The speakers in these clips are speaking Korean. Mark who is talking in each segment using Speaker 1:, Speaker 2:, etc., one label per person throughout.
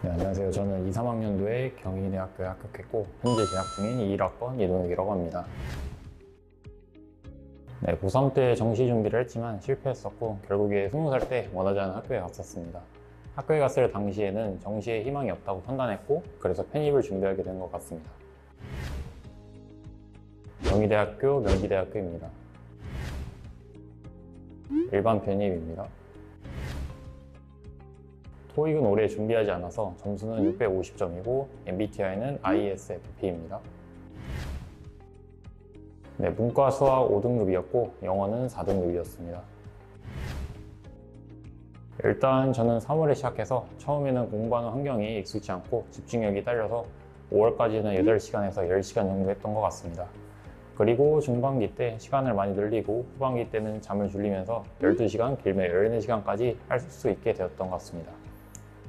Speaker 1: 네, 안녕하세요. 저는 2, 3학년도에 경희대학교에 합격했고 현재 재학 중인 21학번 이동혁이라고 합니다. 네, 고3 때 정시 준비를 했지만 실패했었고 결국에 20살 때 원하지 않은 학교에 갔었습니다. 학교에 갔을 당시에는 정시에 희망이 없다고 판단했고 그래서 편입을 준비하게 된 것 같습니다. 경희대학교 명지대학교입니다. 일반 편입입니다. 토익은 올해 준비하지 않아서 점수는 650점이고 MBTI는 ISFP입니다. 네, 문과 수학 5등급이었고 영어는 4등급이었습니다. 일단 저는 3월에 시작해서 처음에는 공부하는 환경이 익숙지 않고 집중력이 딸려서 5월까지는 8시간에서 10시간 정도 했던 것 같습니다. 그리고 중반기 때 시간을 많이 늘리고 후반기 때는 잠을 줄이면서 12시간, 길면 14시간까지 할 수 있게 되었던 것 같습니다.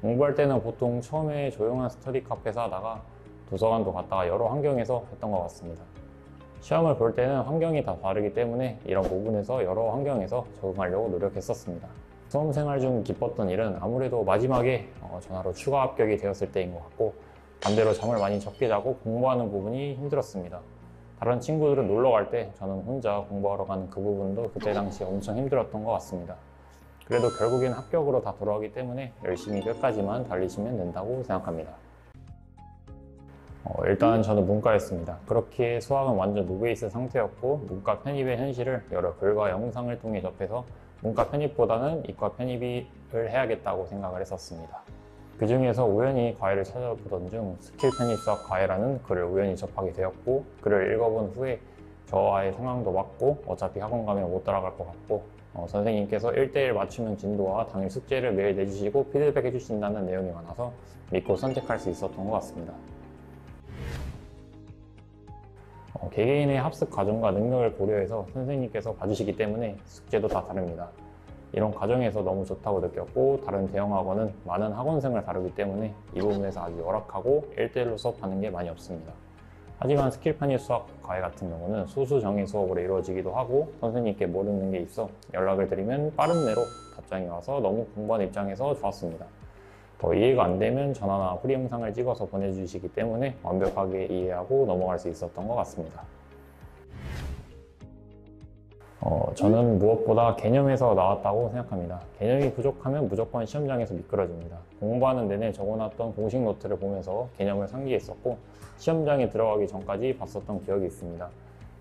Speaker 1: 공부할 때는 보통 처음에 조용한 스터디 카페에서 하다가 도서관도 갔다가 여러 환경에서 했던 것 같습니다. 시험을 볼 때는 환경이 다 다르기 때문에 이런 부분에서 여러 환경에서 적응하려고 노력했었습니다. 수험생활 중 기뻤던 일은 아무래도 마지막에 전화로 추가 합격이 되었을 때인 것 같고 반대로 잠을 많이 적게 자고 공부하는 부분이 힘들었습니다. 다른 친구들은 놀러 갈 때 저는 혼자 공부하러 가는 그 부분도 그때 당시 엄청 힘들었던 것 같습니다. 그래도 결국엔 합격으로 다 돌아오기 때문에 열심히 끝까지만 달리시면 된다고 생각합니다. 일단 저는 문과였습니다. 그렇게 수학은 완전 노베이스 상태였고 문과 편입의 현실을 여러 글과 영상을 통해 접해서 문과 편입보다는 이과 편입을 해야겠다고 생각을 했었습니다. 그 중에서 우연히 과외를 찾아보던 중 스킬 편입 수학 과외라는 글을 우연히 접하게 되었고 글을 읽어본 후에 저와의 상황도 맞고 어차피 학원 가면 못 따라갈 것 같고 선생님께서 1대1 맞춤형 진도와 당일 숙제를 매일 내주시고 피드백 해주신다는 내용이 많아서 믿고 선택할 수 있었던 것 같습니다. 개개인의 학습 과정과 능력을 고려해서 선생님께서 봐주시기 때문에 숙제도 다 다릅니다. 이런 과정에서 너무 좋다고 느꼈고 다른 대형 학원은 많은 학원생을 다루기 때문에 이 부분에서 아주 열악하고 1대1로 수업하는 게 많이 없습니다. 하지만 스킬 편입 수학 과외 같은 경우는 소수 정예 수업으로 이루어지기도 하고 선생님께 모르는 게 있어 연락을 드리면 빠른 내로 답장이 와서 너무 공부하는 입장에서 좋았습니다. 더 이해가 안 되면 전화나 후리 영상을 찍어서 보내주시기 때문에 완벽하게 이해하고 넘어갈 수 있었던 것 같습니다. 저는 무엇보다 개념에서 나왔다고 생각합니다. 개념이 부족하면 무조건 시험장에서 미끄러집니다. 공부하는 내내 적어놨던 공식 노트를 보면서 개념을 상기했었고 시험장에 들어가기 전까지 봤었던 기억이 있습니다.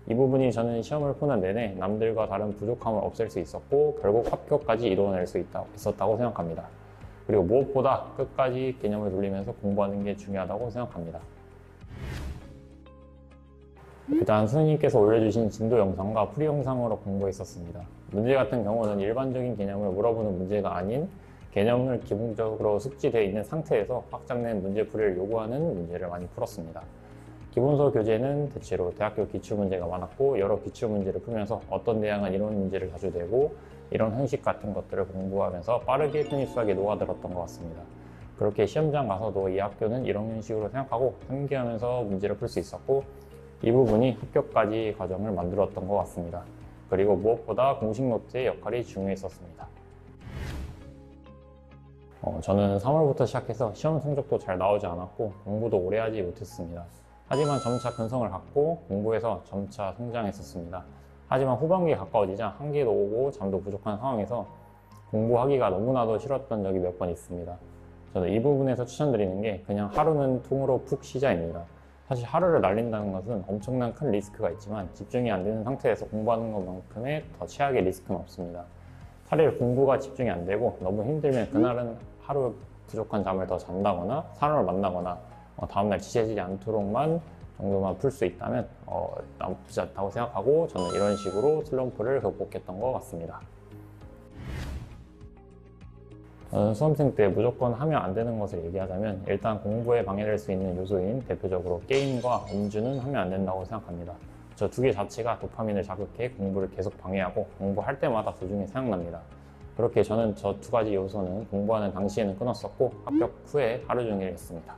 Speaker 1: 이 부분이 저는 시험을 푸는 내내 남들과 다른 부족함을 없앨 수 있었고 결국 합격까지 이뤄낼 수 있었다고 생각합니다. 그리고 무엇보다 끝까지 개념을 돌리면서 공부하는 게 중요하다고 생각합니다. 일단 선생님께서 올려주신 진도 영상과 풀이 영상으로 공부했었습니다. 문제 같은 경우는 일반적인 개념을 물어보는 문제가 아닌 개념을 기본적으로 숙지되어 있는 상태에서 확장된 문제풀이를 요구하는 문제를 많이 풀었습니다. 기본서 교재는 대체로 대학교 기출문제가 많았고 여러 기출문제를 풀면서 어떤 대학은 이런 문제를 자주 내고 이런 형식 같은 것들을 공부하면서 빠르게 편입 수학에 녹아들었던 것 같습니다. 그렇게 시험장 가서도 이 학교는 이런 형식으로 생각하고 상기하면서 문제를 풀 수 있었고 이 부분이 합격까지 과정을 만들었던 것 같습니다. 그리고 무엇보다 공식 노트의 역할이 중요했었습니다. 저는 3월부터 시작해서 시험 성적도 잘 나오지 않았고 공부도 오래 하지 못했습니다. 하지만 점차 근성을 갖고 공부해서 점차 성장했었습니다. 하지만 후반기에 가까워지자 한기도 오고 잠도 부족한 상황에서 공부하기가 너무나도 싫었던 적이 몇 번 있습니다. 저는 이 부분에서 추천드리는 게 그냥 하루는 통으로 푹 쉬자입니다. 사실 하루를 날린다는 것은 엄청난 큰 리스크가 있지만 집중이 안 되는 상태에서 공부하는 것만큼의 더 최악의 리스크는 없습니다. 차라리 공부가 집중이 안 되고 너무 힘들면 그날은 하루 부족한 잠을 더 잔다거나 사람을 만나거나 다음날 지쳐지지 않도록만 정도만 풀 수 있다면 나쁘지 않다고 생각하고 저는 이런 식으로 슬럼프를 극복했던 것 같습니다. 저는 수험생 때 무조건 하면 안 되는 것을 얘기하자면 일단 공부에 방해될 수 있는 요소인 대표적으로 게임과 음주는 하면 안 된다고 생각합니다. 저 두 개 자체가 도파민을 자극해 공부를 계속 방해하고 공부할 때마다 도중에 생각납니다. 그렇게 저는 저 두 가지 요소는 공부하는 당시에는 끊었었고 합격 후에 하루 종일 했습니다.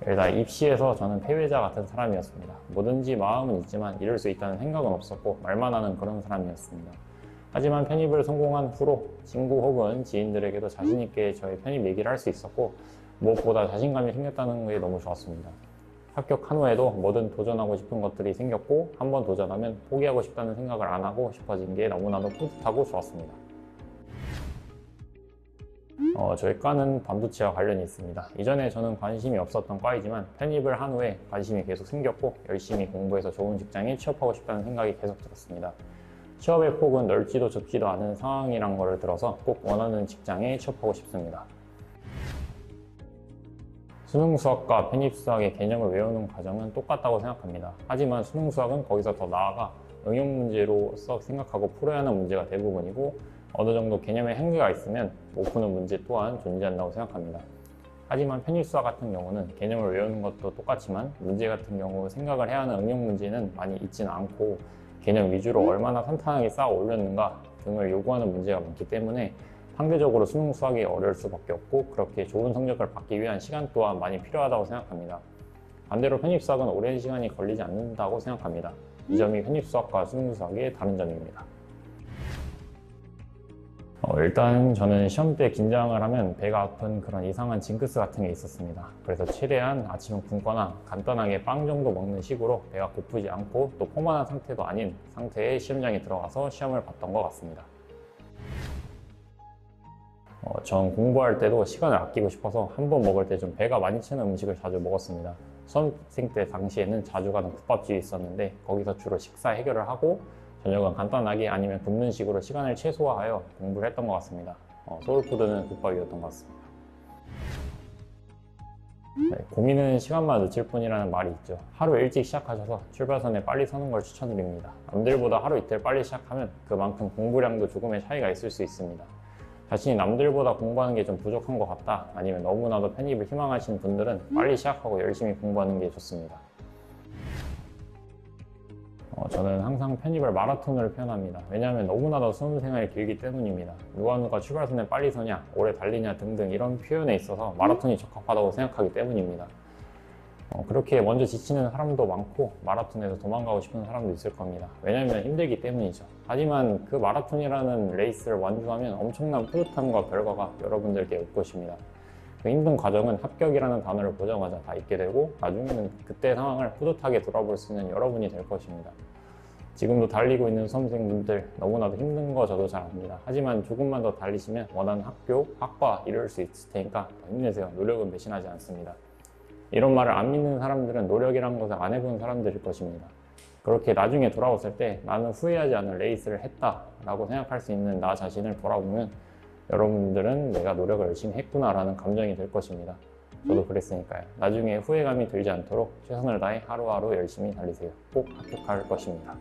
Speaker 1: 일단 입시에서 저는 패배자 같은 사람이었습니다. 뭐든지 마음은 있지만 이룰 수 있다는 생각은 없었고 말만 하는 그런 사람이었습니다. 하지만 편입을 성공한 후로 친구 혹은 지인들에게도 자신있게 저의 편입 얘기를 할 수 있었고 무엇보다 자신감이 생겼다는 게 너무 좋았습니다. 합격한 후에도 뭐든 도전하고 싶은 것들이 생겼고 한번 도전하면 포기하고 싶다는 생각을 안 하고 싶어진 게 너무나도 뿌듯하고 좋았습니다. 저희 과는 반도체와 관련이 있습니다. 이전에 저는 관심이 없었던 과이지만 편입을 한 후에 관심이 계속 생겼고 열심히 공부해서 좋은 직장에 취업하고 싶다는 생각이 계속 들었습니다. 취업의 폭은 넓지도 좁지도 않은 상황이란 거를 들어서 꼭 원하는 직장에 취업하고 싶습니다. 수능 수학과 편입 수학의 개념을 외우는 과정은 똑같다고 생각합니다. 하지만 수능 수학은 거기서 더 나아가 응용 문제로서 생각하고 풀어야 하는 문제가 대부분이고 어느 정도 개념의 한계가 있으면 못 푸는 문제 또한 존재한다고 생각합니다. 하지만 편입 수학 같은 경우는 개념을 외우는 것도 똑같지만 문제 같은 경우 생각을 해야 하는 응용 문제는 많이 있지는 않고 개념 위주로 얼마나 탄탄하게 쌓아 올렸는가 등을 요구하는 문제가 많기 때문에 상대적으로 수능 수학이 어려울 수밖에 없고 그렇게 좋은 성적을 받기 위한 시간 또한 많이 필요하다고 생각합니다. 반대로 편입 수학은 오랜 시간이 걸리지 않는다고 생각합니다. 이 점이 편입 수학과 수능 수학의 다른 점입니다. 일단 저는 시험 때 긴장을 하면 배가 아픈 그런 이상한 징크스 같은 게 있었습니다. 그래서 최대한 아침은 굶거나 간단하게 빵 정도 먹는 식으로 배가 고프지 않고 또 포만한 상태도 아닌 상태의 시험장에 들어가서 시험을 봤던 것 같습니다. 전 공부할 때도 시간을 아끼고 싶어서 한 번 먹을 때 좀 배가 많이 차는 음식을 자주 먹었습니다. 수험생 때 당시에는 자주 가는 국밥집이 있었는데 거기서 주로 식사 해결을 하고 저녁은 간단하게 아니면 굶는 식으로 시간을 최소화하여 공부를 했던 것 같습니다. 소울푸드는 국밥이었던 것 같습니다. 네, 고민은 시간만 늦출 뿐이라는 말이 있죠. 하루 일찍 시작하셔서 출발선에 빨리 서는 걸 추천드립니다. 남들보다 하루 이틀 빨리 시작하면 그만큼 공부량도 조금의 차이가 있을 수 있습니다. 자신이 남들보다 공부하는 게 좀 부족한 것 같다 아니면 너무나도 편입을 희망하시는 분들은 빨리 시작하고 열심히 공부하는 게 좋습니다. 저는 항상 편입을 마라톤으로 표현합니다. 왜냐하면 너무나도 수험생활이 길기 때문입니다. 누가 출발선에 빨리 서냐, 오래 달리냐 등등 이런 표현에 있어서 마라톤이 적합하다고 생각하기 때문입니다. 그렇게 먼저 지치는 사람도 많고 마라톤에서 도망가고 싶은 사람도 있을 겁니다. 왜냐하면 힘들기 때문이죠. 하지만 그 마라톤이라는 레이스를 완주하면 엄청난 뿌듯함과 결과가 여러분들께 올 것입니다. 그 힘든 과정은 합격이라는 단어를 보자마자 다 잊게 되고 나중에는 그때 상황을 뿌듯하게 돌아볼 수 있는 여러분이 될 것입니다. 지금도 달리고 있는 수험생분들 너무나도 힘든 거 저도 잘 압니다. 하지만 조금만 더 달리시면 원하는 학교, 학과 이룰 수 있을 테니까 더 힘내세요. 노력은 배신하지 않습니다. 이런 말을 안 믿는 사람들은 노력이라는 것을 안 해본 사람들일 것입니다. 그렇게 나중에 돌아왔을 때 나는 후회하지 않을 레이스를 했다라고 생각할 수 있는 나 자신을 돌아보면 여러분들은 내가 노력을 열심히 했구나라는 감정이 들 것입니다. 저도 그랬으니까요. 나중에 후회감이 들지 않도록 최선을 다해 하루하루 열심히 달리세요. 꼭 합격할 것입니다.